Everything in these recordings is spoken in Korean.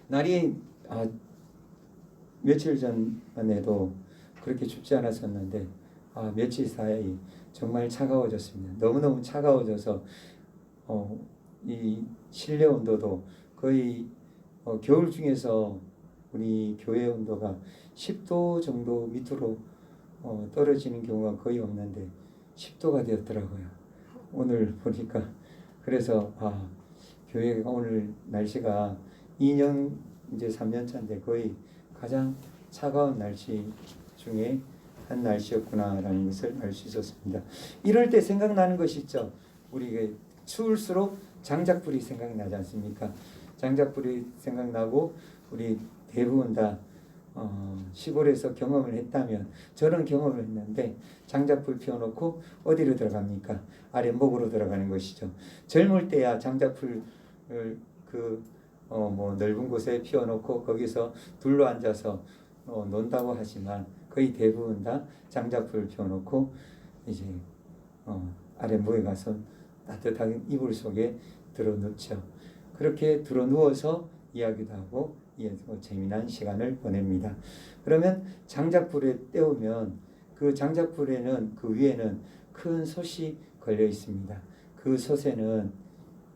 날이 며칠 전에도 그렇게 춥지 않았었는데 며칠 사이 정말 차가워졌습니다. 너무너무 차가워져서 이 실내 온도도 거의 겨울 중에서 우리 교회 온도가 10도 정도 밑으로 떨어지는 경우가 거의 없는데 10도가 되었더라고요. 오늘 보니까. 그래서 교회가 오늘 날씨가 2년 이제 3년 차인데 거의 가장 차가운 날씨 중에 한 날씨였구나라는 것을 알 수 있었습니다. 이럴 때 생각나는 것이 있죠. 우리가 추울수록 장작불이 생각나지 않습니까? 장작불이 생각나고 우리 대부분 다 시골에서 경험을 했다면, 저는 경험을 했는데 장작불 피워놓고 어디로 들어갑니까? 아랫목으로 들어가는 것이죠. 젊을 때야 장작불을 넓은 곳에 피워놓고 거기서 둘러앉아서 논다고 하지만 거의 대부분 다 장작불을 피워놓고 이제 아랫목에 가서 따뜻한 이불 속에 들어눕죠. 그렇게 들어누워서 이야기도 하고 재미난 시간을 보냅니다. 그러면 장작불에 때우면 그 장작불에는 그 위에는 큰 솥이 걸려 있습니다. 그 솥에는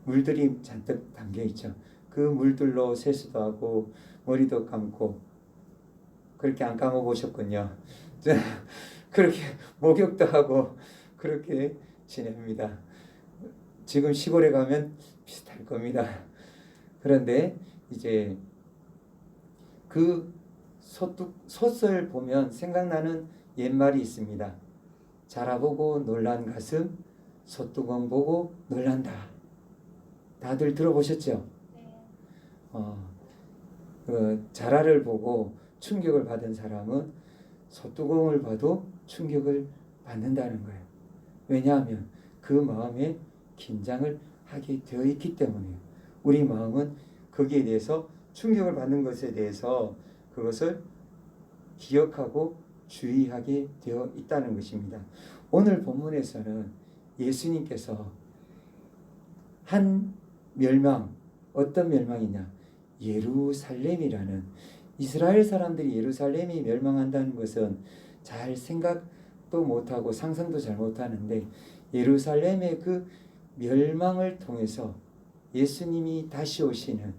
물들이 잔뜩 담겨 있죠. 그 물들로 세수도 하고 머리도 감고, 그렇게 안 감아 보셨군요. 그렇게 목욕도 하고 그렇게 지냅니다. 지금 시골에 가면 비슷할 겁니다. 그런데 이제 그 솥을 보면 생각나는 옛말이 있습니다. 자라보고 놀란 가슴, 솥뚜껑 보고 놀란다. 다들 들어보셨죠? 자라를 보고 충격을 받은 사람은 솥뚜껑을 봐도 충격을 받는다는 거예요. 왜냐하면 그 마음에 긴장을 하게 되어 있기 때문이에요. 우리 마음은 거기에 대해서 충격을 받는 것에 대해서 그것을 기억하고 주의하게 되어 있다는 것입니다. 오늘 본문에서는 예수님께서 한 멸망, 어떤 멸망이냐? 예루살렘이라는, 이스라엘 사람들이 예루살렘이 멸망한다는 것은 잘 생각도 못하고 상상도 잘 못하는데, 예루살렘의 그 멸망을 통해서 예수님이 다시 오시는,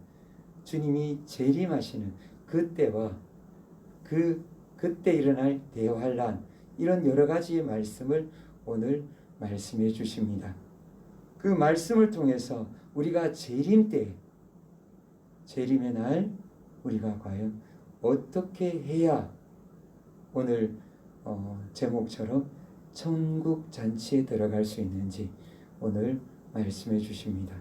주님이 재림하시는 그때와 그때 일어날 대환란, 이런 여러 가지의 말씀을 오늘 말씀해 주십니다. 그 말씀을 통해서 우리가 재림의 날 우리가 과연 어떻게 해야 오늘 제목처럼 천국 잔치에 들어갈 수 있는지 오늘 말씀해 주십니다.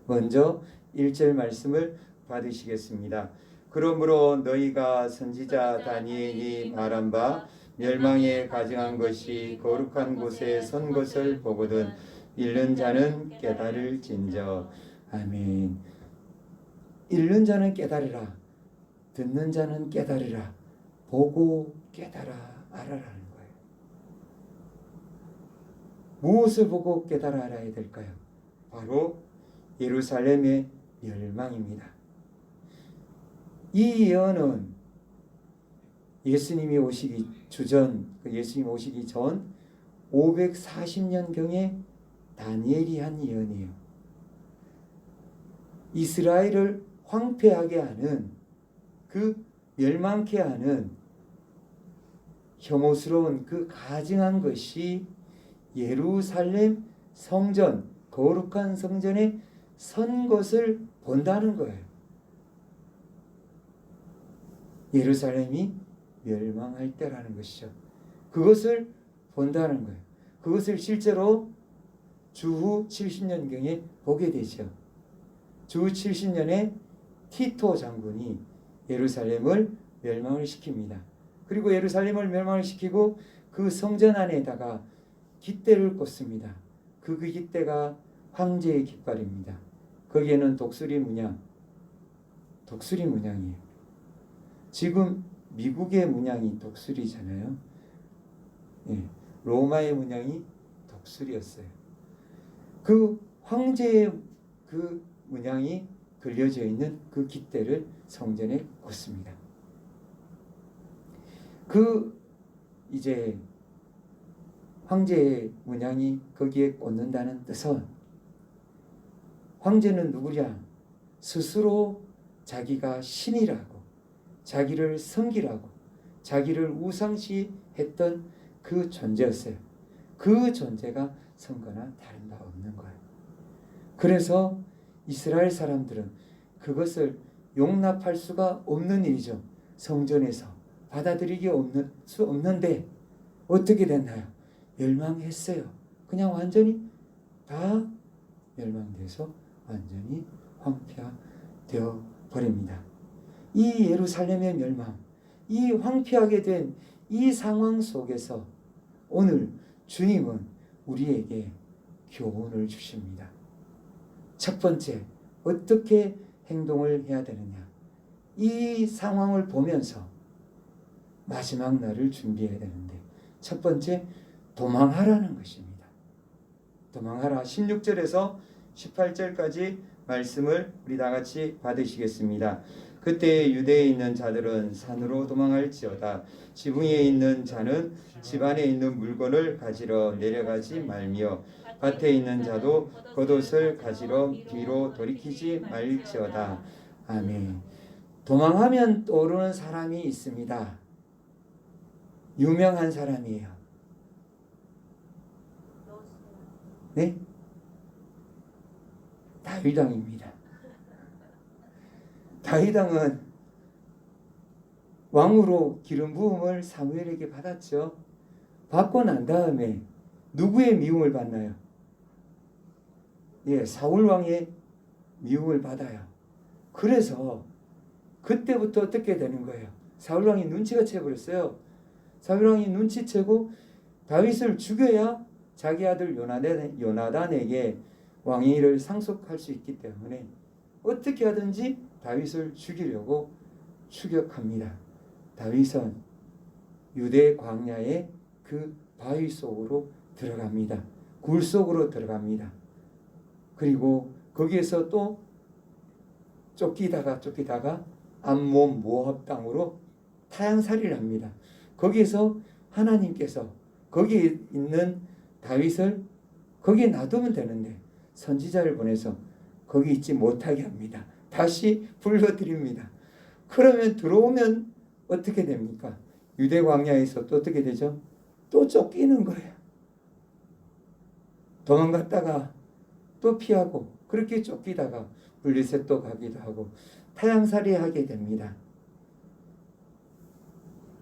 먼저 1절 말씀을 받으시겠습니다. 그러므로 너희가 선지자 다니엘이 말한 바 멸망에 가증한 것이 거룩한 곳에 선 것을 보거든 읽는 자는 깨달을진저. 아멘. 읽는 자는 깨달으라, 듣는 자는 깨달으라, 보고 깨달아 알아라는 거예요. 무엇을 보고 깨달아 알아야 될까요? 바로 예루살렘의 멸망입니다. 이 예언은 예수님이 오시기 전 540년경에 다니엘이 한 예언이에요. 이스라엘을 황폐하게 하는, 그 멸망케 하는 혐오스러운 그 가증한 것이 예루살렘 성전, 거룩한 성전에 선 것을 본다는 거예요. 예루살렘이 멸망할 때라는 것이죠. 그것을 본다는 거예요. 그것을 실제로 주후 70년경에 보게 되죠. 주후 70년에 티토 장군이 예루살렘을 멸망을 시킵니다. 그리고 예루살렘을 멸망을 시키고 그 성전 안에다가 깃대를 꽂습니다. 그 깃대가 황제의 깃발입니다. 거기에는 독수리 문양이에요. 지금 미국의 문양이 독수리잖아요. 로마의 문양이 독수리였어요. 그 황제의 그 문양이 걸려져 있는 그 깃대를 성전에 꽂습니다. 그 이제 황제의 문양이 거기에 꽂는다는 뜻은 황제는 누구냐? 스스로 자기가 신이라고, 자기를 섬기라고, 자기를 우상시했던 그 존재였어요. 그 존재가 선거나 다른 바 없는 거예요. 그래서 이스라엘 사람들은 그것을 용납할 수가 없는 일이죠. 성전에서 받아들이기 수 없는데 어떻게 됐나요? 멸망했어요. 그냥 완전히 다 멸망돼서 완전히 황폐되어 버립니다. 이 예루살렘의 멸망, 이 황폐하게 된 이 상황 속에서 오늘 주님은 우리에게 교훈을 주십니다. 첫 번째, 어떻게 행동을 해야 되느냐? 이 상황을 보면서 마지막 날을 준비해야 되는데 첫 번째, 도망하라는 것입니다. 도망하라. 16절에서 18절까지 말씀을 우리 다 같이 받으시겠습니다. 그때 유대에 있는 자들은 산으로 도망할지어다. 지붕에 있는 자는 집 안에 있는 물건을 가지러 내려가지 말며 밭에 있는 자도 겉옷을 가지러 뒤로 돌이키지 말지어다. 아멘. 도망하면 떠오르는 사람이 있습니다. 유명한 사람이에요. 네? 다윗 왕입니다. 다윗 왕은 왕으로 기름 부음을 사무엘에게 받았죠. 받고 난 다음에 누구의 미움을 받나요? 예, 사울 왕의 미움을 받아요. 그래서 그때부터 어떻게 되는 거예요? 사울 왕이 눈치가 채버렸어요. 사울 왕이 눈치채고 다윗을 죽여야 자기 아들 요나단에게 왕의 일을 상속할 수 있기 때문에 어떻게 하든지 다윗을 죽이려고 추격합니다. 다윗은 유대 광야의 그 바위 속으로 들어갑니다. 굴 속으로 들어갑니다. 그리고 거기에서 또 쫓기다가 암몬 모압 땅으로 타향살이를 합니다. 거기에서 하나님께서 거기에 있는 다윗을 거기에 놔두면 되는데 선지자를 보내서 거기 있지 못하게 합니다. 다시 불러드립니다. 그러면 들어오면 어떻게 됩니까? 유대 광야에서 또 어떻게 되죠? 또 쫓기는 거예요. 도망갔다가 또 피하고 그렇게 쫓기다가 블리셋도 가기도 하고 타향살이 하게 됩니다.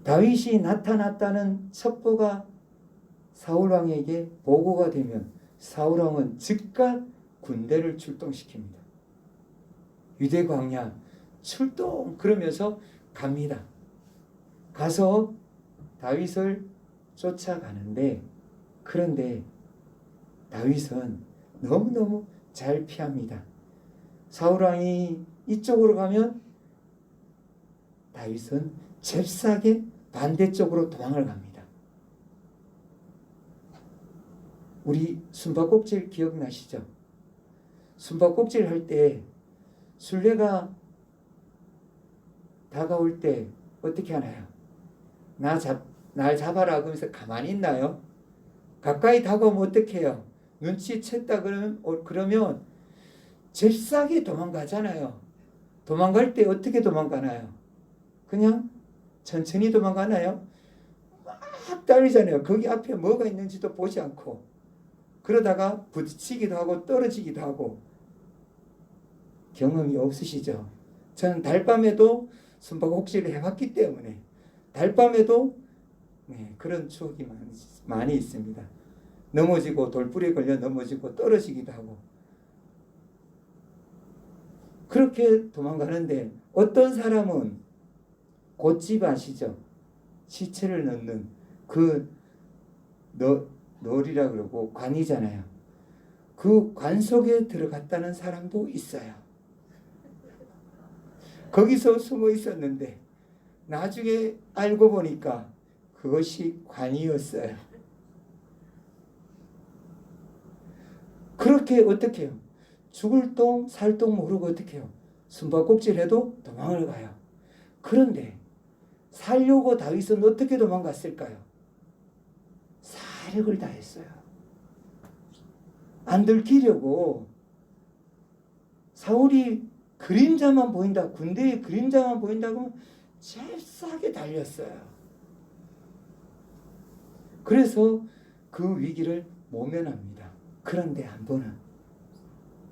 다윗이 나타났다는 첩보가 사울왕에게 보고가 되면 사울왕은 즉각 군대를 출동시킵니다. 유대 광야 출동 그러면서 갑니다. 가서 다윗을 쫓아가는데 그런데 다윗은 너무너무 잘 피합니다. 사울왕이 이쪽으로 가면 다윗은 잽싸게 반대쪽으로 도망을 갑니다. 우리 숨바꼭질 기억나시죠? 숨바꼭질 할 때 술래가 다가올 때 어떻게 하나요? 날 잡아라 그러면서 가만히 있나요? 가까이 다가오면 어떻게 해요? 눈치챘다 그러면 잽싸게 도망가잖아요. 도망갈 때 어떻게 도망가나요? 그냥 천천히 도망가나요? 막 달리잖아요. 거기 앞에 뭐가 있는지도 보지 않고 그러다가 부딪히기도 하고 떨어지기도 하고 경험이 없으시죠? 저는 달밤에도 숨바꼭질을 해봤기 때문에 달밤에도 그런 추억이 많이 있습니다. 넘어지고 돌불에 걸려 넘어지고 떨어지기도 하고 그렇게 도망가는데 어떤 사람은 곶집 아시죠? 시체를 넣는 그 널이라 그러고 관이잖아요. 그 관 속에 들어갔다는 사람도 있어요. 거기서 숨어 있었는데 나중에 알고 보니까 그것이 관이었어요. 그렇게 어떻게 해요? 죽을 똥 살 똥 모르고 어떻게 해요? 숨바꼭질해도 도망을 가요. 그런데 살려고 다윗은 어떻게 도망갔을까요? 사력을 다했어요. 안 들키려고 사울이 그림자만 보인다, 군대의 그림자만 보인다고 잽싸게 달렸어요. 그래서 그 위기를 모면합니다. 그런데 한 번은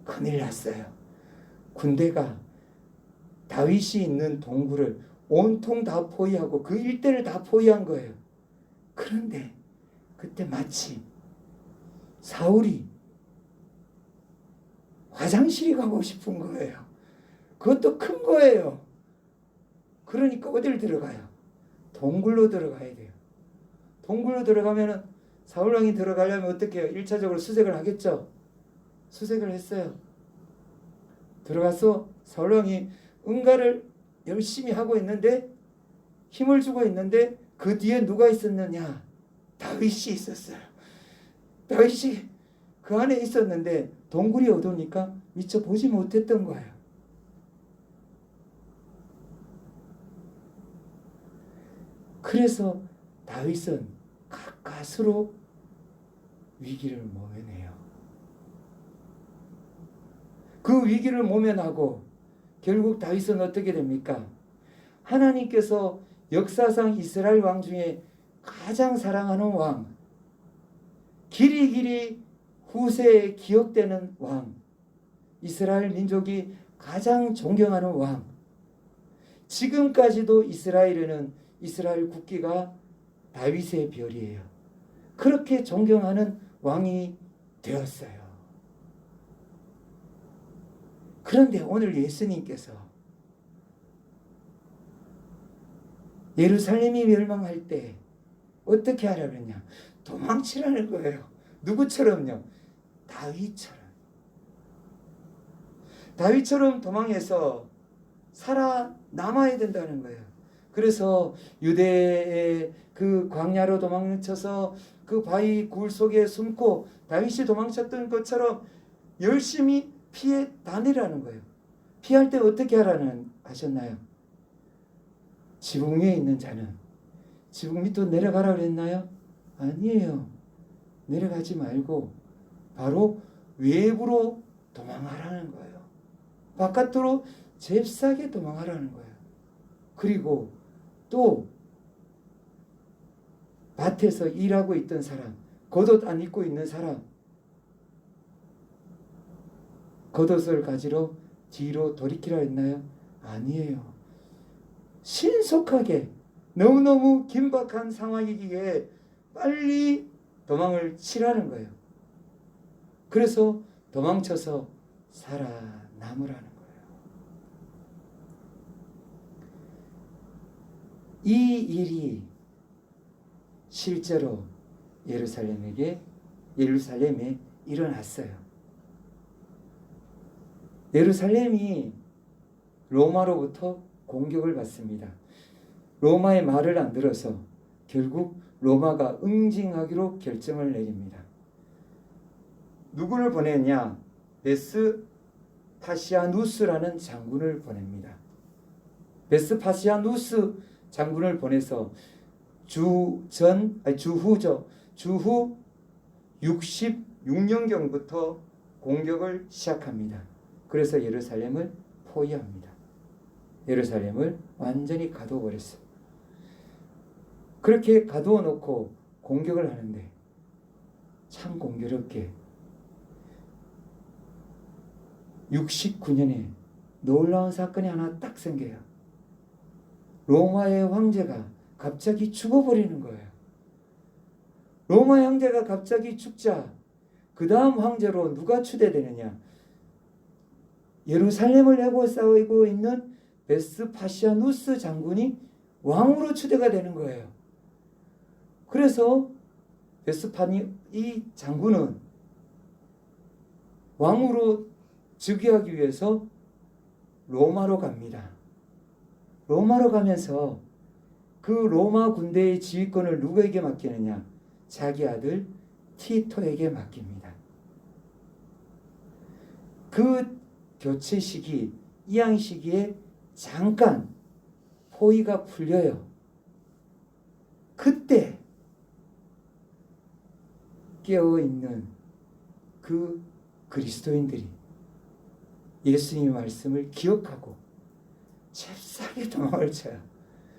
큰일 났어요. 군대가 다윗이 있는 동굴을 온통 다 포위하고 그 일대를 다 포위한 거예요. 그런데 그때 마치 사울이 화장실이 가고 싶은 거예요. 그것도 큰 거예요. 그러니까 어딜 들어가요? 동굴로 들어가야 돼요. 동굴로 들어가면은 사울왕이 들어가려면 어떻게 해요? 1차적으로 수색을 하겠죠. 수색을 했어요. 들어가서 사울왕이 응가를 열심히 하고 있는데, 힘을 주고 있는데 그 뒤에 누가 있었느냐? 다윗이 있었어요. 다윗이 그 안에 있었는데 동굴이 어두우니까 미처 보지 못했던 거예요. 그래서 다윗은 가까스로 위기를 모면해요. 그 위기를 모면하고 결국 다윗은 어떻게 됩니까? 하나님께서 역사상 이스라엘 왕 중에 가장 사랑하는 왕, 길이길이 후세에 기억되는 왕, 이스라엘 민족이 가장 존경하는 왕, 지금까지도 이스라엘에는 이스라엘 국기가 다윗의 별이에요. 그렇게 존경하는 왕이 되었어요. 그런데 오늘 예수님께서 예루살렘이 멸망할 때 어떻게 하라고 했냐? 도망치라는 거예요. 누구처럼요? 다윗처럼. 다윗처럼 도망해서 살아남아야 된다는 거예요. 그래서 유대의 그 광야로 도망쳐서 그 바위 굴 속에 숨고 다윗이 도망쳤던 것처럼 열심히 피해 다니라는 거예요. 피할 때 어떻게 하셨나요? 지붕 위에 있는 자는 지붕 밑으로 내려가라 그랬나요? 아니에요. 내려가지 말고 바로 외부로 도망하라는 거예요. 바깥으로 잽싸게 도망하라는 거예요. 그리고 또 밭에서 일하고 있던 사람, 겉옷 안 입고 있는 사람, 겉옷을 가지러 뒤로 돌이키라 했나요? 아니에요. 신속하게 너무너무 긴박한 상황이기에 빨리 도망을 치라는 거예요. 그래서 도망쳐서 살아남으라는 거예요. 이 일이 실제로 예루살렘에 일어났어요. 예루살렘이 로마로부터 공격을 받습니다. 로마의 말을 안 들어서 결국 로마가 응징하기로 결정을 내립니다. 누구를 보냈냐? 베스파시아누스라는 장군을 보냅니다. 베스파시아누스 장군을 보내서 주후 66년경부터 공격을 시작합니다. 그래서 예루살렘을 포위합니다. 예루살렘을 완전히 가두어 버렸어요. 그렇게 가두어 놓고 공격을 하는데 참 공교롭게 69년에 놀라운 사건이 하나 딱 생겨요. 로마의 황제가 갑자기 죽어버리는 거예요. 로마의 황제가 갑자기 죽자 그 다음 황제로 누가 추대되느냐? 예루살렘을 에워싸고 있는 베스파시아누스 장군이 왕으로 추대가 되는 거예요. 그래서 이 장군은 왕으로 즉위하기 위해서 로마로 갑니다. 로마로 가면서 그 로마 군대의 지휘권을 누구에게 맡기느냐? 자기 아들 티토에게 맡깁니다. 그 교체식이 이양 시기에 잠깐 포위가 풀려요. 그때 깨어있는 그 그리스도인들이 예수님의 말씀을 기억하고 잽싸게 도망을 쳐요.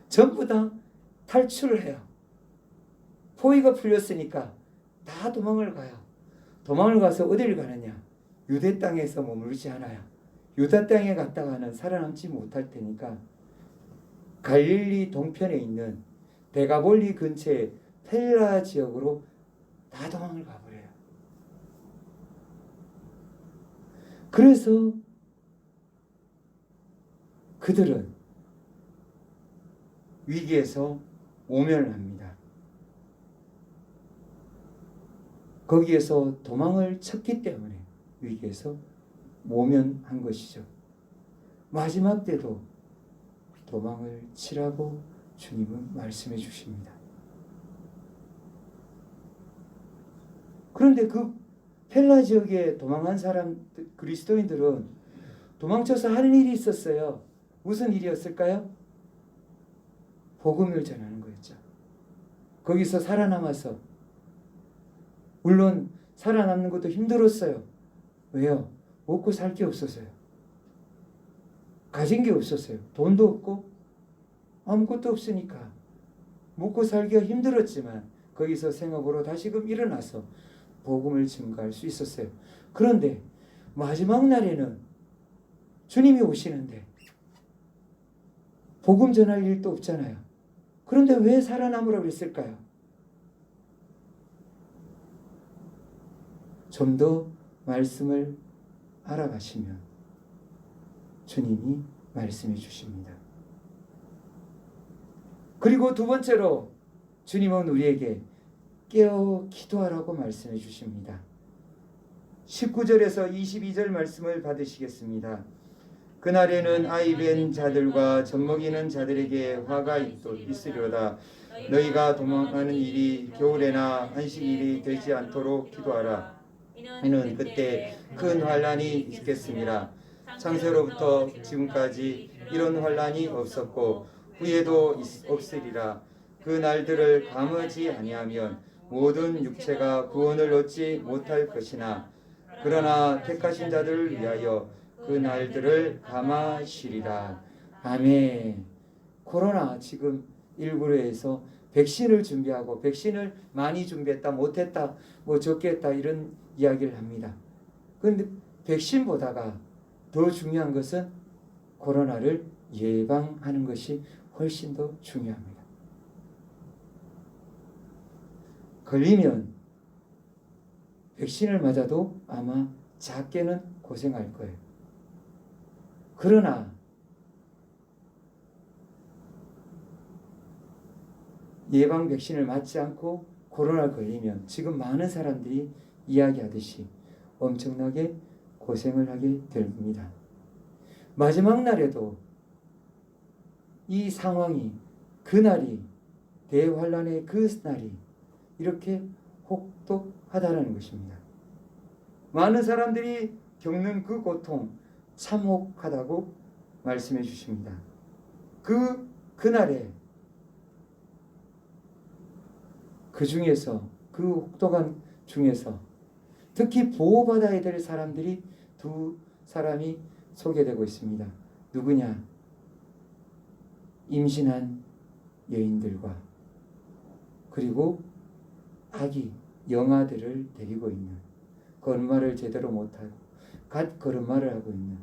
전부 다 탈출을 해요. 포위가 풀렸으니까 다 도망을 가요. 도망을 가서 어디를 가느냐? 유대 땅에서 머물지 않아요. 유다 땅에 갔다가는 살아남지 못할 테니까 갈릴리 동편에 있는 데가볼리 근처의 펠라 지역으로 다 도망을 가버려요. 그래서 그들은 위기에서 모면을 합니다. 거기에서 도망을 쳤기 때문에 위기에서 모면한 것이죠. 마지막 때도 도망을 치라고 주님은 말씀해 주십니다. 그런데 그 펠라 지역에 도망한 사람 그리스도인들은 도망쳐서 하는 일이 있었어요. 무슨 일이었을까요? 복음을 전하는 거였죠. 거기서 살아남아서, 물론 살아남는 것도 힘들었어요. 왜요? 먹고 살 게 없었어요. 가진 게 없었어요. 돈도 없고 아무것도 없으니까 먹고 살기가 힘들었지만 거기서 생업으로 다시금 일어나서 복음을 증거할 수 있었어요. 그런데 마지막 날에는 주님이 오시는데 복음 전할 일도 없잖아요. 그런데 왜 살아남으라고 그랬을까요? 좀 더 말씀을 알아가시면 주님이 말씀해 주십니다. 그리고 두 번째로 주님은 우리에게 깨어 기도하라고 말씀해 주십니다. 19절에서 22절 말씀을 받으시겠습니다. 그날에는 아이 뵌 자들과 젖먹이는 자들에게 화가 있으려다. 너희가 도망하는 일이 겨울에나 안식일이 되지 않도록 기도하라. 이는 그때 큰 환란이 있겠습니다. 창세로부터 지금까지 이런 환란이 없었고 후에도 없으리라. 그 날들을 감하지 아니하면 모든 육체가 구원을 얻지 못할 것이나 그러나 택하신 자들을 위하여 그 날들을 감하시리라. 아멘. 코로나 지금 일부에서 백신을 준비하고 백신을 많이 준비했다 못했다 뭐 적게 했다 이런 이야기를 합니다. 그런데 백신보다가 더 중요한 것은 코로나를 예방하는 것이 훨씬 더 중요합니다. 걸리면 백신을 맞아도 아마 작게는 고생할 거예요. 그러나 예방 백신을 맞지 않고 코로나에 걸리면 지금 많은 사람들이 이야기하듯이 엄청나게 고생을 하게 됩니다. 마지막 날에도 이 상황이, 그날이, 대환란의 그 날이 이렇게 혹독하다는 것입니다. 많은 사람들이 겪는 그 고통 참혹하다고 말씀해 주십니다. 그날에 그 중에서 그 혹독한 중에서 특히 보호받아야 될 사람들이 두 사람이 소개되고 있습니다. 누구냐? 임신한 여인들과 그리고 아기 영아들을 데리고 있는, 걸음마를 제대로 못하고 갓 걸음마를 하고 있는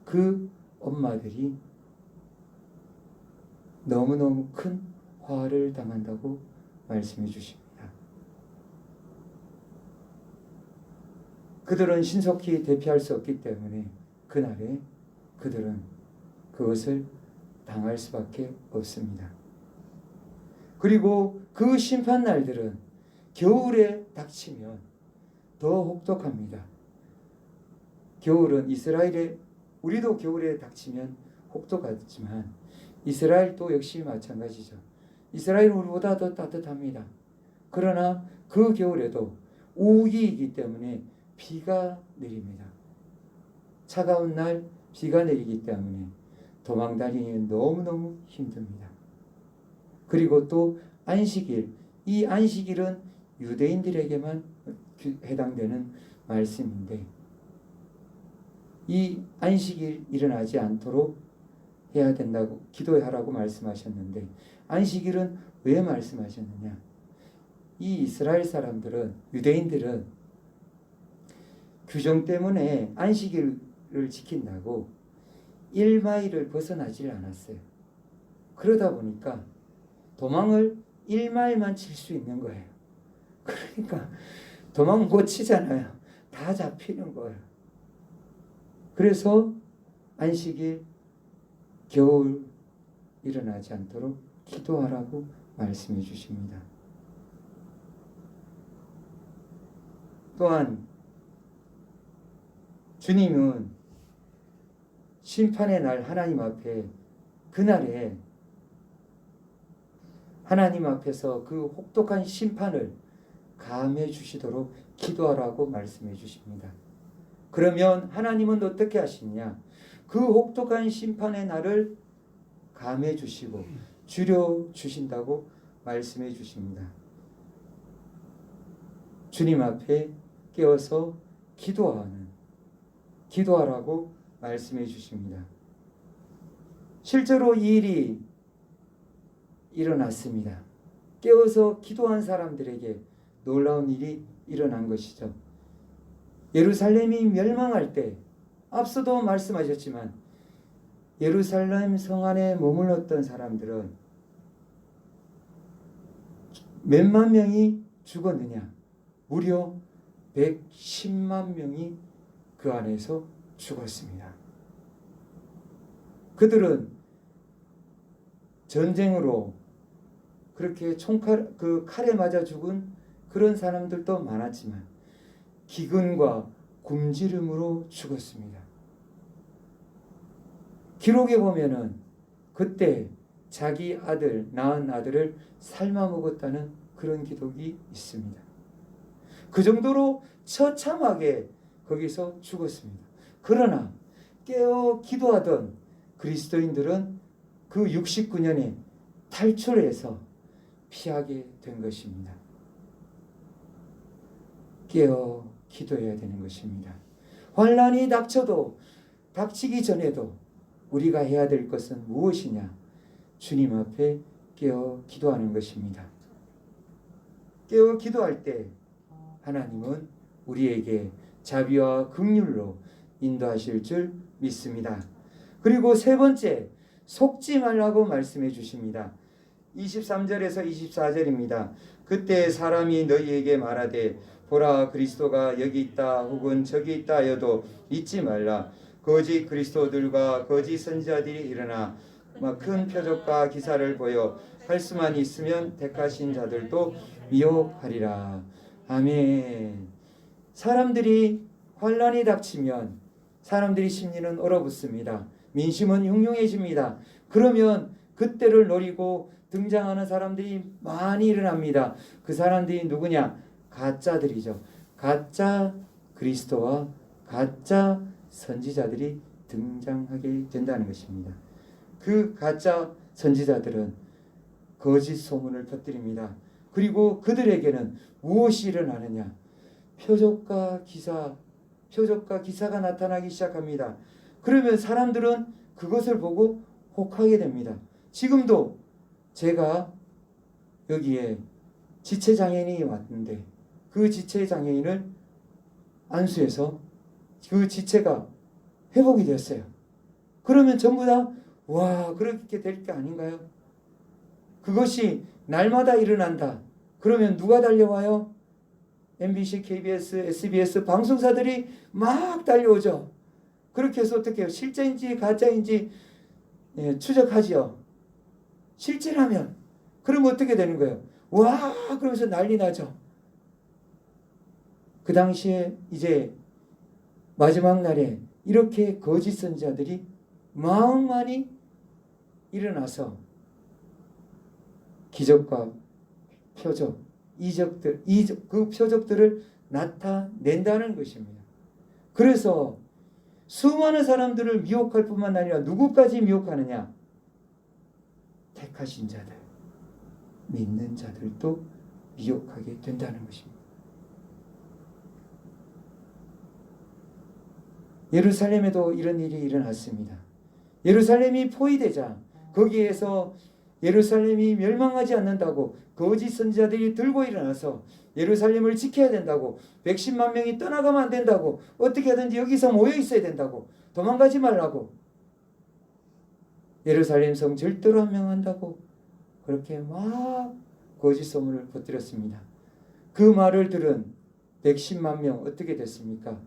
그 엄마들이 너무너무 큰 화를 당한다고 말씀해 주십니다. 그들은 신속히 대피할 수 없기 때문에 그날에 그들은 그것을 당할 수밖에 없습니다. 그리고 그 심판 날들은 겨울에 닥치면 더 혹독합니다. 겨울은 이스라엘에, 우리도 겨울에 닥치면 혹독하지만 이스라엘도 역시 마찬가지죠. 이스라엘은 우리보다 더 따뜻합니다. 그러나 그 겨울에도 우기이기 때문에 비가 내립니다. 차가운 날 비가 내리기 때문에 도망다니기 너무너무 힘듭니다. 그리고 또 안식일, 이 안식일은 유대인들에게만 해당되는 말씀인데 이 안식일 일어나지 않도록 해야 된다고 기도하라고 말씀하셨는데 안식일은 왜 말씀하셨느냐? 이 이스라엘 사람들은 유대인들은 규정 때문에 안식일을 지킨다고 1마일을 벗어나질 않았어요. 그러다 보니까 도망을 1마일만 칠 수 있는 거예요. 그러니까 도망 못 치잖아요. 다 잡히는 거예요. 그래서 안식일 겨울 일어나지 않도록 기도하라고 말씀해 주십니다. 또한 주님은 심판의 날 하나님 앞에 그날에 하나님 앞에서 그 혹독한 심판을 감해 주시도록 기도하라고 말씀해 주십니다. 그러면 하나님은 어떻게 하시냐? 그 혹독한 심판의 날을 감해 주시고 줄여 주신다고 말씀해 주십니다. 주님 앞에 깨어서 기도하라고 말씀해 주십니다. 실제로 이 일이 일어났습니다. 깨어서 기도한 사람들에게 놀라운 일이 일어난 것이죠. 예루살렘이 멸망할 때 앞서도 말씀하셨지만 예루살렘 성 안에 머물렀던 사람들은 몇만 명이 죽었느냐? 무려 110만 명이 그 안에서 죽었습니다. 그들은 전쟁으로 그렇게 칼에 맞아 죽은 그런 사람들도 많았지만 기근과 굶주림으로 죽었습니다. 기록에 보면은 그때 자기 낳은 아들을 삶아 먹었다는 그런 기록이 있습니다. 그 정도로 처참하게 거기서 죽었습니다. 그러나 깨어 기도하던 그리스도인들은 그 69년에 탈출해서 피하게 된 것입니다. 깨어 기도해야 되는 것입니다. 환난이 닥치기 전에도 우리가 해야 될 것은 무엇이냐? 주님 앞에 깨어 기도하는 것입니다. 깨어 기도할 때 하나님은 우리에게 자비와 긍휼로 인도하실 줄 믿습니다. 그리고 세 번째, 속지 말라고 말씀해 주십니다. 23절에서 24절입니다. 그때 사람이 너희에게 말하되 보라 그리스도가 여기 있다 혹은 저기 있다 하여도 잊지 말라. 거짓 그리스도들과 거짓 선지자들이 일어나 큰 표적과 기사를 보여 할 수만 있으면 택하신 자들도 미혹하리라. 아멘. 사람들이 환난이 닥치면 사람들이 심리는 얼어붙습니다. 민심은 흉흉해집니다. 그러면 그때를 노리고 등장하는 사람들이 많이 일어납니다. 그 사람들이 누구냐? 가짜들이죠. 가짜 그리스도와 가짜 선지자들이 등장하게 된다는 것입니다. 그 가짜 선지자들은 거짓 소문을 퍼뜨립니다. 그리고 그들에게는 무엇이 일어나느냐? 표적과 기사가 나타나기 시작합니다. 그러면 사람들은 그것을 보고 혹하게 됩니다. 지금도 제가 여기에 지체장애인이 왔는데 그 지체장애인을 안수해서 그 지체가 회복이 되었어요. 그러면 전부 다 와, 그렇게 될 게 아닌가요? 그것이 날마다 일어난다. 그러면 누가 달려와요? MBC, KBS, SBS 방송사들이 막 달려오죠. 그렇게 해서 어떻게 해요? 실제인지 가짜인지 추적하지요. 실제라면 그러면 어떻게 되는 거예요? 와, 그러면서 난리 나죠. 그 당시에 이제 마지막 날에 이렇게 거짓 선지자들이 많이 일어나서 기적과 표적, 그 표적들을 나타낸다는 것입니다. 그래서 수많은 사람들을 미혹할 뿐만 아니라 누구까지 미혹하느냐? 택하신 자들, 믿는 자들도 미혹하게 된다는 것입니다. 예루살렘에도 이런 일이 일어났습니다. 예루살렘이 포위되자 거기에서 예루살렘이 멸망하지 않는다고 거짓 선지자들이 들고 일어나서 예루살렘을 지켜야 된다고, 110만 명이 떠나가면 안 된다고, 어떻게 하든지 여기서 모여 있어야 된다고, 도망가지 말라고, 예루살렘 성 절대로 함명한다고 그렇게 막 거짓 소문을 퍼뜨렸습니다. 그 말을 들은 110만 명 어떻게 됐습니까?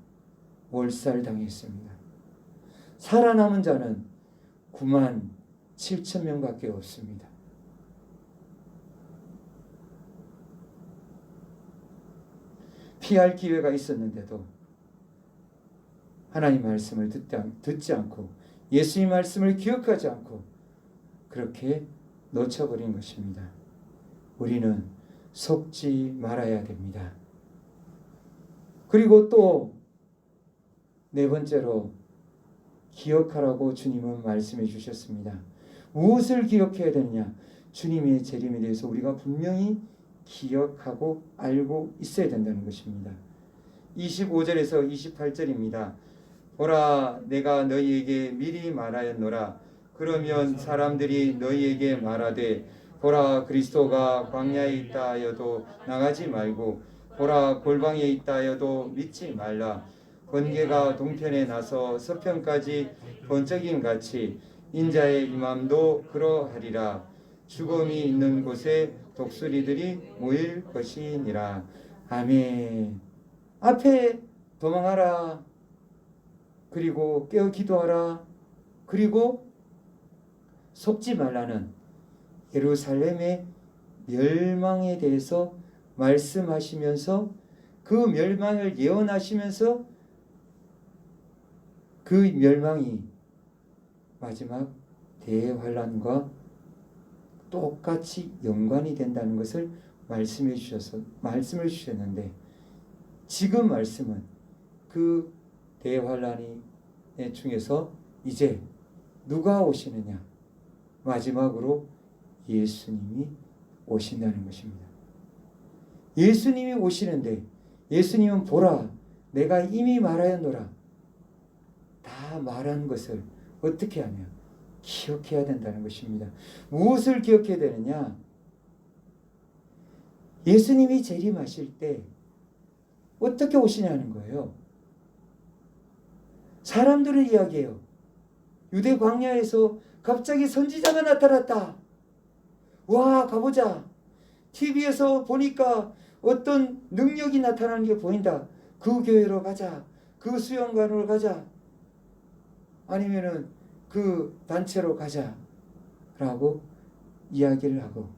몰살당했습니다. 살아남은 자는 9만 7천 명밖에 없습니다. 피할 기회가 있었는데도 하나님 말씀을 듣지 않고 예수님 말씀을 기억하지 않고 그렇게 놓쳐버린 것입니다. 우리는 속지 말아야 됩니다. 그리고 또 네 번째로 기억하라고 주님은 말씀해 주셨습니다. 무엇을 기억해야 되느냐? 주님의 재림에 대해서 우리가 분명히 기억하고 알고 있어야 된다는 것입니다. 25절에서 28절입니다. 보라, 내가 너희에게 미리 말하였노라. 그러면 사람들이 너희에게 말하되 보라, 그리스도가 광야에 있다 하여도 나가지 말고 보라, 골방에 있다 하여도 믿지 말라. 번개가 동편에 나서 서편까지 번쩍임 같이 인자의 임함도 그러하리라. 죽음이 있는 곳에 독수리들이 모일 것이니라. 아멘. 앞에 도망하라. 그리고 깨어 기도하라. 그리고 속지 말라는 예루살렘의 멸망에 대해서 말씀하시면서 그 멸망을 예언하시면서 그 멸망이 마지막 대환란과 똑같이 연관이 된다는 것을 말씀을 주셨는데, 지금 말씀은 그 대환란이 중에서 이제 누가 오시느냐? 마지막으로 예수님이 오신다는 것입니다. 예수님이 오시는데 예수님은 보라, 내가 이미 말하였노라. 다 말한 것을 어떻게 하냐? 기억해야 된다는 것입니다. 무엇을 기억해야 되느냐? 예수님이 재림하실 때 어떻게 오시냐는 거예요. 사람들은 이야기해요. 유대 광야에서 갑자기 선지자가 나타났다. 와, 가보자. TV에서 보니까 어떤 능력이 나타나는 게 보인다. 그 교회로 가자. 그 수영관으로 가자. 아니면은 그 단체로 가자. 라고 이야기를 하고,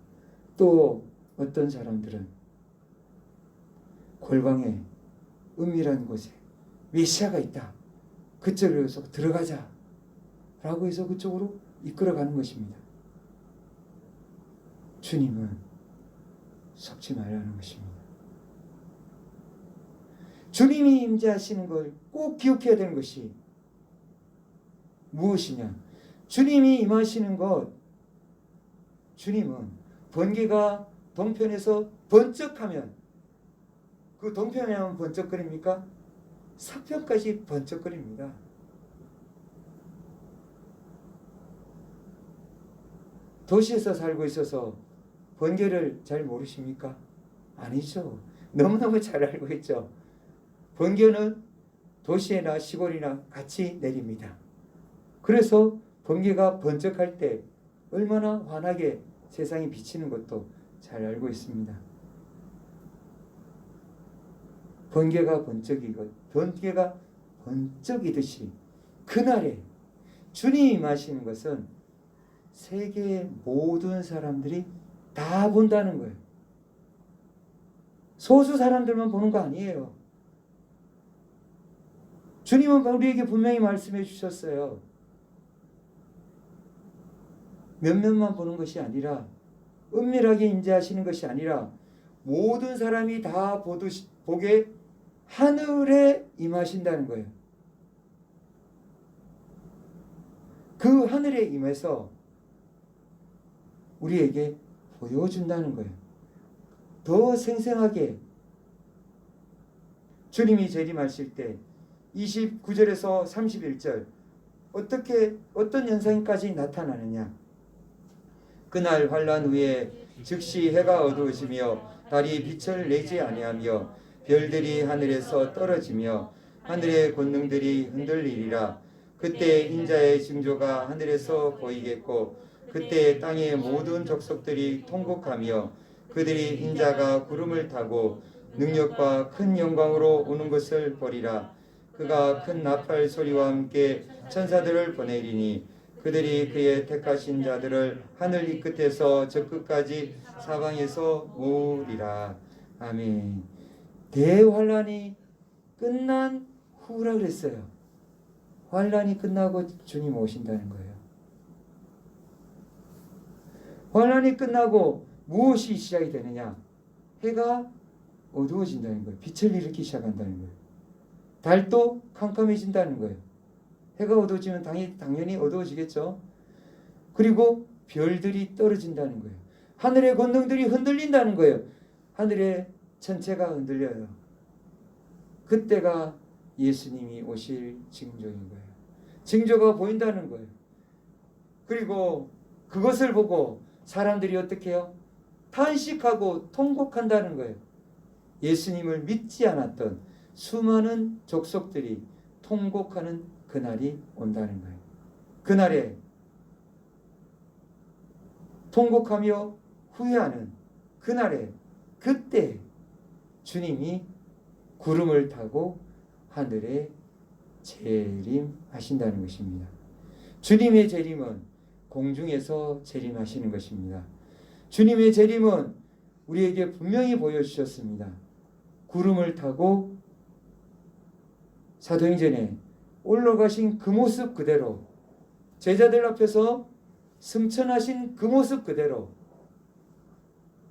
또 어떤 사람들은 골방에 은밀한 곳에 메시아가 있다. 그쪽으로 들어가자. 라고 해서 그쪽으로 이끌어가는 것입니다. 주님은 속지 말라는 것입니다. 주님이 임재하시는 걸 꼭 기억해야 되는 것이 무엇이냐? 주님이 임하시는 것, 주님은 번개가 동편에서 번쩍하면, 그 동편에 하면 번쩍거립니까? 서편까지 번쩍거립니다. 도시에서 살고 있어서 번개를 잘 모르십니까? 아니죠. 너무너무 잘 알고 있죠. 번개는 도시나 시골이나 같이 내립니다. 그래서 번개가 번쩍할 때 얼마나 환하게 세상이 비치는 것도 잘 알고 있습니다. 번개가 번쩍이듯이 그날에 주님이 임하시는 것은 세계의 모든 사람들이 다 본다는 거예요. 소수 사람들만 보는 거 아니에요. 주님은 우리에게 분명히 말씀해 주셨어요. 몇몇만 보는 것이 아니라, 은밀하게 임재하시는 것이 아니라 모든 사람이 다 보게 하늘에 임하신다는 거예요. 그 하늘에 임해서 우리에게 보여준다는 거예요. 더 생생하게 주님이 재림하실 때 29절에서 31절 어떤 현상까지 나타나느냐. 그날 환란 후에 즉시 해가 어두워지며 달이 빛을 내지 아니하며 별들이 하늘에서 떨어지며 하늘의 권능들이 흔들리리라. 그때 인자의 징조가 하늘에서 보이겠고 그때 땅의 모든 족속들이 통곡하며 그들이 인자가 구름을 타고 능력과 큰 영광으로 오는 것을 보리라. 그가 큰 나팔 소리와 함께 천사들을 보내리니 그들이 그의 택하신 자들을 하늘 이 끝에서 저 끝까지 사방에서 모으리라. 아멘. 대환란이 끝난 후라 그랬어요. 환란이 끝나고 주님 오신다는 거예요. 환란이 끝나고 무엇이 시작이 되느냐? 해가 어두워진다는 거예요. 빛을 일으키기 시작한다는 거예요. 달도 캄캄해진다는 거예요. 해가 어두워지면 당연히 어두워지겠죠. 그리고 별들이 떨어진다는 거예요. 하늘의 권능들이 흔들린다는 거예요. 하늘의 전체가 흔들려요. 그때가 예수님이 오실 징조인 거예요. 징조가 보인다는 거예요. 그리고 그것을 보고 사람들이 어떻게 해요? 탄식하고 통곡한다는 거예요. 예수님을 믿지 않았던 수많은 족속들이 통곡하는 그날이 온다는 거예요. 그날에 통곡하며 후회하는 그날에 그때 주님이 구름을 타고 하늘에 재림하신다는 것입니다. 주님의 재림은 공중에서 재림하시는 것입니다. 주님의 재림은 우리에게 분명히 보여주셨습니다. 구름을 타고 사도행전에 올라가신 그 모습 그대로 제자들 앞에서 승천하신 그 모습 그대로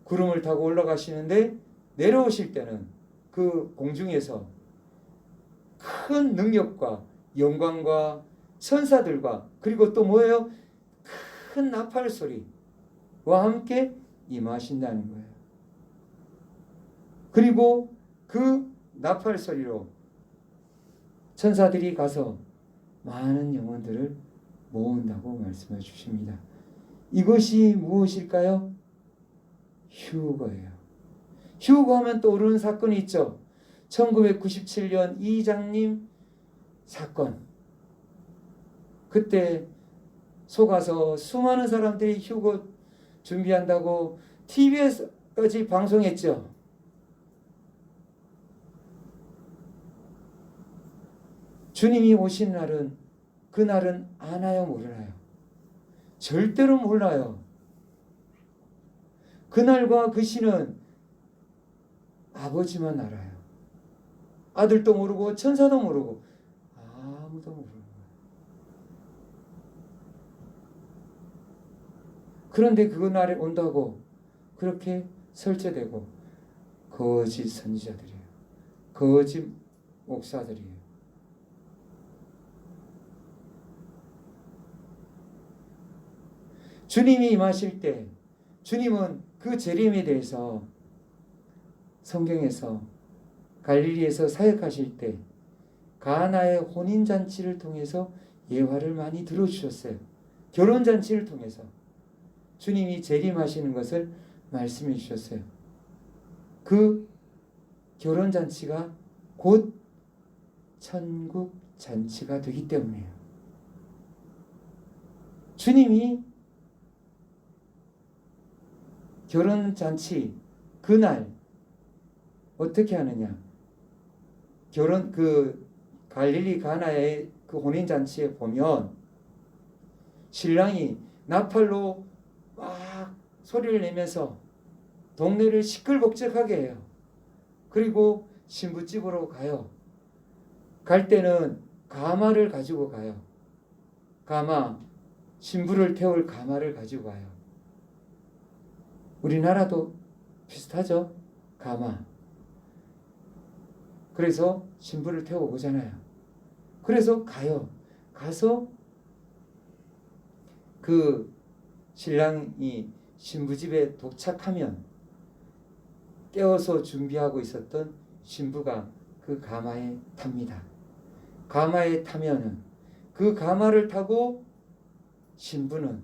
구름을 타고 올라가시는데 내려오실 때는 그 공중에서 큰 능력과 영광과 천사들과 그리고 또 뭐예요? 큰 나팔 소리와 함께 임하신다는 거예요. 그리고 그 나팔 소리로 천사들이 가서 많은 영혼들을 모은다고 말씀해 주십니다. 이것이 무엇일까요? 휴거예요. 휴거하면 떠오르는 사건이 있죠. 1997년 이장님 사건. 그때 속아서 수많은 사람들이 휴거 준비한다고 TV에서까지 방송했죠. 주님이 오신 날은 그날은 아나요 모르나요? 절대로 몰라요. 그날과 그 시는 아버지만 알아요. 아들도 모르고 천사도 모르고 아무도 모르는 거예요. 그런데 그 날에 온다고 그렇게 설치되고 거짓 선지자들이에요. 거짓 목사들이에요. 주님이 임하실 때 주님은 그 재림에 대해서 성경에서 갈릴리에서 사역하실 때 가나의 혼인잔치를 통해서 예화를 많이 들어주셨어요. 결혼잔치를 통해서 주님이 재림하시는 것을 말씀해 주셨어요. 그 결혼잔치가 곧 천국잔치가 되기 때문이에요. 주님이 결혼잔치 그날 어떻게 하느냐? 갈릴리 가나의 그 혼인잔치에 보면 신랑이 나팔로 막 소리를 내면서 동네를 시끌벅적하게 해요. 그리고 신부집으로 가요. 갈 때는 가마를 가지고 가요. 가마, 신부를 태울 가마를 가지고 가요. 우리나라도 비슷하죠? 가마. 그래서 신부를 태워오잖아요. 그래서 가요. 가서 그 신랑이 신부집에 도착하면 깨워서 준비하고 있었던 신부가 그 가마에 탑니다. 가마에 타면은 그 가마를 타고 신부는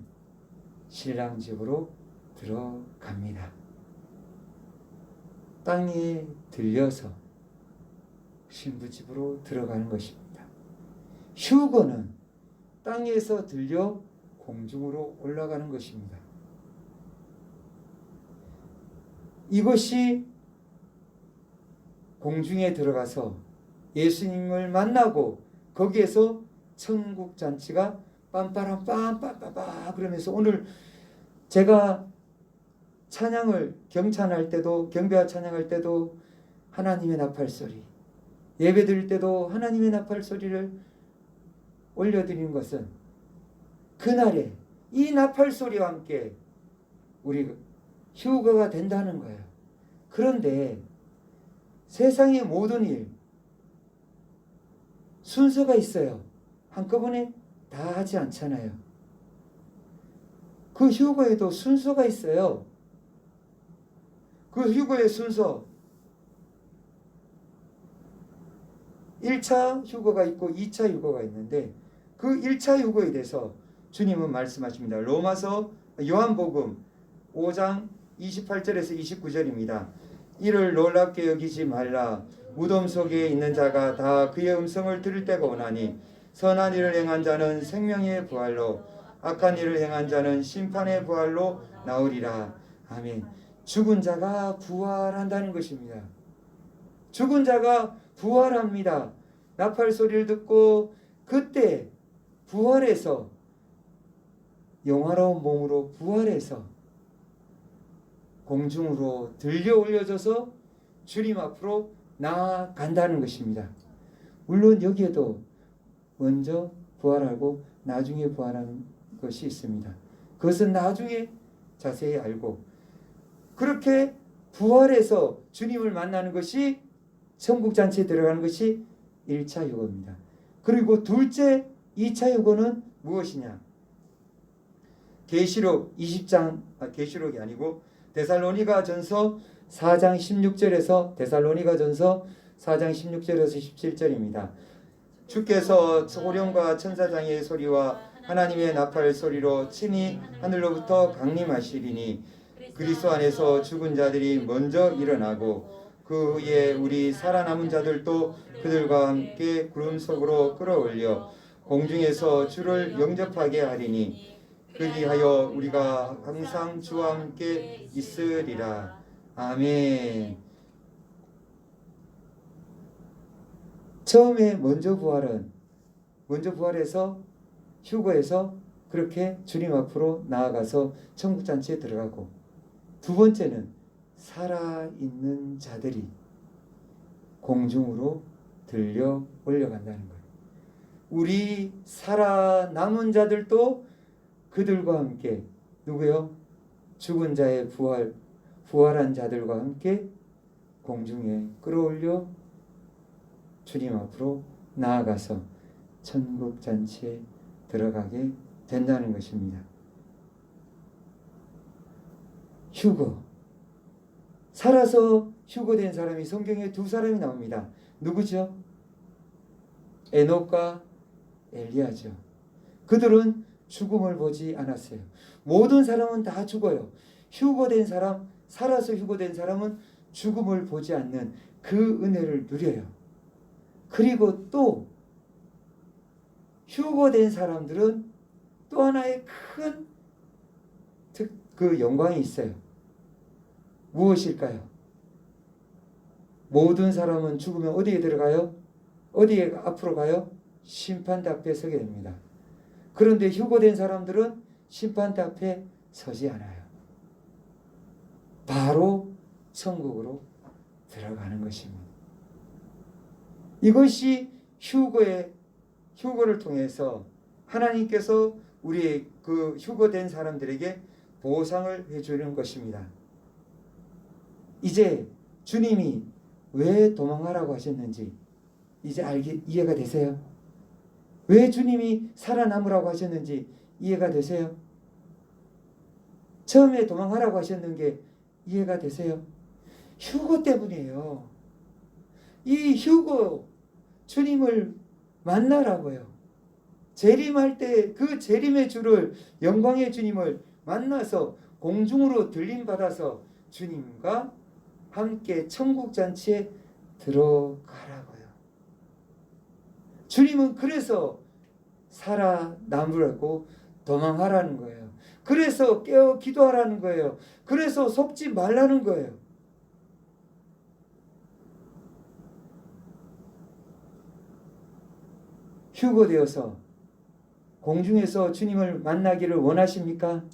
신랑 집으로 들어갑니다. 땅에 들려서 신부 집으로 들어가는 것입니다. 휴거는 땅에서 들려 공중으로 올라가는 것입니다. 이것이 공중에 들어가서 예수님을 만나고 거기에서 천국 잔치가 빰빠람 빰빠빠빠 그러면서 오늘 제가 찬양을 경찬할 때도 경배와 찬양할 때도 하나님의 나팔 소리, 예배 드릴 때도 하나님의 나팔 소리를 올려드리는 것은 그날에 이 나팔 소리와 함께 우리 휴거가 된다는 거예요. 그런데 세상의 모든 일 순서가 있어요. 한꺼번에 다 하지 않잖아요. 그 휴거에도 순서가 있어요. 그 휴거의 순서 1차 휴거가 있고 2차 휴거가 있는데 그 1차 휴거에 대해서 주님은 말씀하십니다. 로마서 요한복음 5장 28절에서 29절입니다. 이를 놀랍게 여기지 말라. 무덤 속에 있는 자가 다 그의 음성을 들을 때가 오나니 선한 일을 행한 자는 생명의 부활로 악한 일을 행한 자는 심판의 부활로 나오리라. 아멘. 죽은 자가 부활한다는 것입니다. 죽은 자가 부활합니다. 나팔 소리를 듣고 그때 부활해서 영화로운 몸으로 부활해서 공중으로 들려 올려져서 주님 앞으로 나아간다는 것입니다. 물론 여기에도 먼저 부활하고 나중에 부활하는 것이 있습니다. 그것은 나중에 자세히 알고 그렇게 부활해서 주님을 만나는 것이 천국잔치에 들어가는 것이 1차 유고입니다. 그리고 둘째 2차 유고는 무엇이냐? 계시록 20장 계시록이 아니고 데살로니가 전서 4장 16절에서 데살로니가 전서 4장 16절에서 17절입니다. 주께서 소령과 천사장의 소리와 하나님의 나팔 소리로 친히 하늘로부터 강림하시리니 그리스도 안에서 죽은 자들이 먼저 일어나고 그 후에 우리 살아남은 자들도 그들과 함께 구름 속으로 끌어올려 공중에서 주를 영접하게 하리니 그리하여 우리가 항상 주와 함께 있으리라. 아멘. 처음에 먼저 부활해서 휴거해서 그렇게 주님 앞으로 나아가서 천국잔치에 들어가고 두 번째는 살아있는 자들이 공중으로 들려 올려간다는 거예요. 우리 살아남은 자들도 그들과 함께 누구요? 죽은 자의 부활한 자들과 함께 공중에 끌어올려 주님 앞으로 나아가서 천국잔치에 들어가게 된다는 것입니다. 휴거. 살아서 휴거된 사람이 성경에 두 사람이 나옵니다. 누구죠? 에녹과 엘리야죠. 그들은 죽음을 보지 않았어요. 모든 사람은 다 죽어요. 휴거된 사람, 살아서 휴거된 사람은 죽음을 보지 않는 그 은혜를 누려요. 그리고 또 휴거된 사람들은 또 하나의 큰 그 영광이 있어요. 무엇일까요? 모든 사람은 죽으면 어디에 들어가요? 어디에 앞으로 가요? 심판대 앞에 서게 됩니다. 그런데 휴거된 사람들은 심판대 앞에 서지 않아요. 바로 천국으로 들어가는 것입니다. 이것이 휴거를 통해서 하나님께서 우리 그 휴거된 사람들에게 보상을 해주는 것입니다. 이제 주님이 왜 도망하라고 하셨는지 이제 이해가 되세요? 왜 주님이 살아남으라고 하셨는지 이해가 되세요? 처음에 도망하라고 하셨는 게 이해가 되세요? 휴거 때문이에요. 이 휴거 주님을 만나라고요. 재림할 때 그 재림의 주를 영광의 주님을 만나서 공중으로 들림받아서 주님과 함께 천국 잔치에 들어가라고요. 주님은 그래서 살아남으라고 도망하라는 거예요. 그래서 깨어 기도하라는 거예요. 그래서 속지 말라는 거예요. 휴거되어서 공중에서 주님을 만나기를 원하십니까?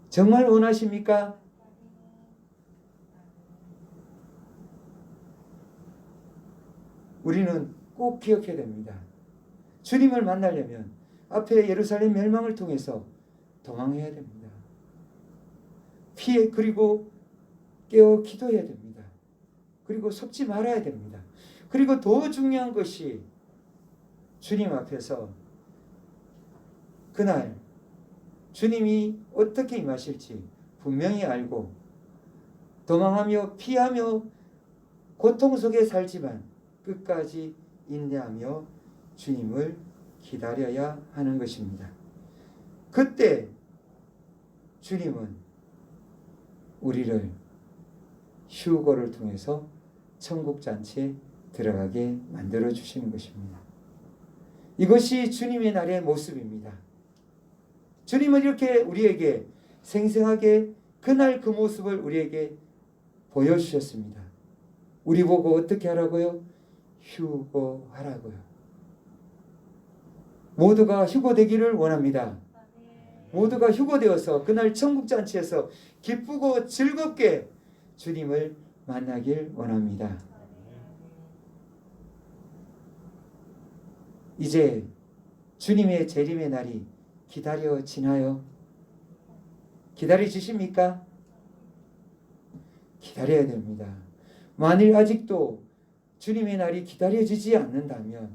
정말 원하십니까? 우리는 꼭 기억해야 됩니다. 주님을 만나려면 앞에 예루살렘 멸망을 통해서 도망해야 됩니다. 그리고 깨어 기도해야 됩니다. 그리고 속지 말아야 됩니다. 그리고 더 중요한 것이 주님 앞에서 그날 주님이 어떻게 임하실지 분명히 알고 도망하며 피하며 고통 속에 살지만 끝까지 인내하며 주님을 기다려야 하는 것입니다. 그때 주님은 우리를 휴거를 통해서 천국 잔치에 들어가게 만들어 주시는 것입니다. 이것이 주님의 날의 모습입니다. 주님은 이렇게 우리에게 생생하게 그날 그 모습을 우리에게 보여주셨습니다. 우리 보고 어떻게 하라고요? 휴거하라고요. 모두가 휴거되기를 원합니다. 모두가 휴거되어서 그날 천국잔치에서 기쁘고 즐겁게 주님을 만나길 원합니다. 이제 주님의 재림의 날이 기다려지나요? 기다려지십니까? 기다려야 됩니다. 만일 아직도 주님의 날이 기다려지지 않는다면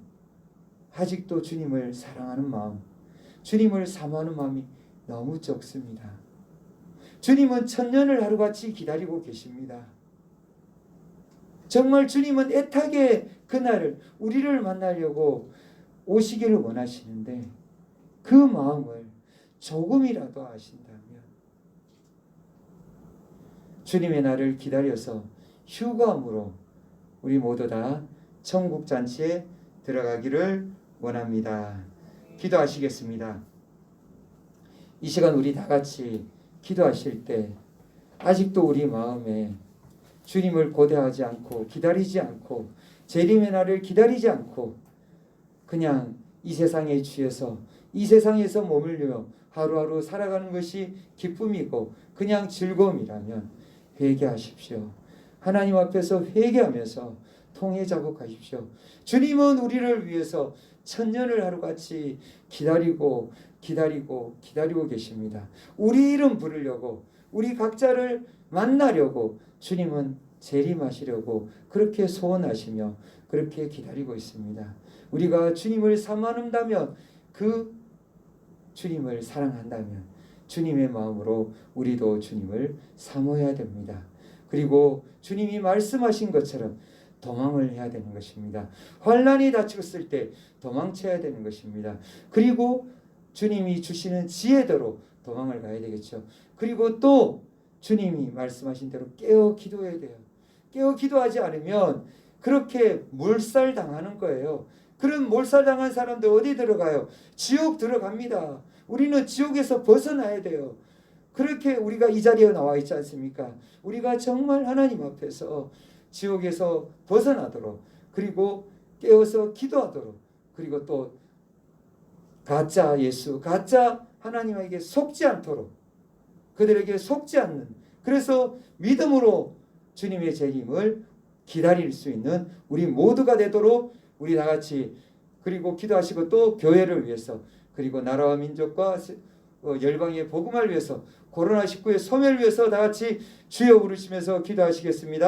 아직도 주님을 사랑하는 마음, 주님을 사모하는 마음이 너무 적습니다. 주님은 천년을 하루같이 기다리고 계십니다. 정말 주님은 애타게 그날을 우리를 만나려고 오시기를 원하시는데 그 마음을 조금이라도 아신다면 주님의 날을 기다려서 휴거함으로 우리 모두 다 천국 잔치에 들어가기를 원합니다. 기도하시겠습니다. 이 시간 우리 다 같이 기도하실 때 아직도 우리 마음에 주님을 고대하지 않고 기다리지 않고 재림의 날을 기다리지 않고 그냥 이 세상에 취해서 이 세상에서 머물며 하루하루 살아가는 것이 기쁨이고 그냥 즐거움이라면 회개하십시오. 하나님 앞에서 회개하면서 통해 자복하십시오. 주님은 우리를 위해서 천년을 하루같이 기다리고 계십니다. 우리 이름 부르려고 우리 각자를 만나려고 주님은 재림하시려고 그렇게 소원하시며 그렇게 기다리고 있습니다. 우리가 주님을 사모한다면 그 주님을 사랑한다면 주님의 마음으로 우리도 주님을 사모해야 됩니다. 그리고 주님이 말씀하신 것처럼 도망을 해야 되는 것입니다. 환난이 닥쳤을 때 도망쳐야 되는 것입니다. 그리고 주님이 주시는 지혜대로 도망을 가야 되겠죠. 그리고 또 주님이 말씀하신 대로 깨어 기도해야 돼요. 깨어 기도하지 않으면 그렇게 몰살당하는 거예요. 그런 몰살당한 사람들 어디 들어가요? 지옥 들어갑니다. 우리는 지옥에서 벗어나야 돼요. 그렇게 우리가 이 자리에 나와 있지 않습니까? 우리가 정말 하나님 앞에서 지옥에서 벗어나도록 그리고 깨어서 기도하도록 그리고 또 가짜 예수, 가짜 하나님에게 속지 않도록 그들에게 속지 않는 그래서 믿음으로 주님의 재림을 기다릴 수 있는 우리 모두가 되도록 우리 다 같이 그리고 기도하시고 또 교회를 위해서 그리고 나라와 민족과 열방의 복음을 위해서 코로나19의 소멸을 위해서 다 같이 주여 부르시면서 기도하시겠습니다.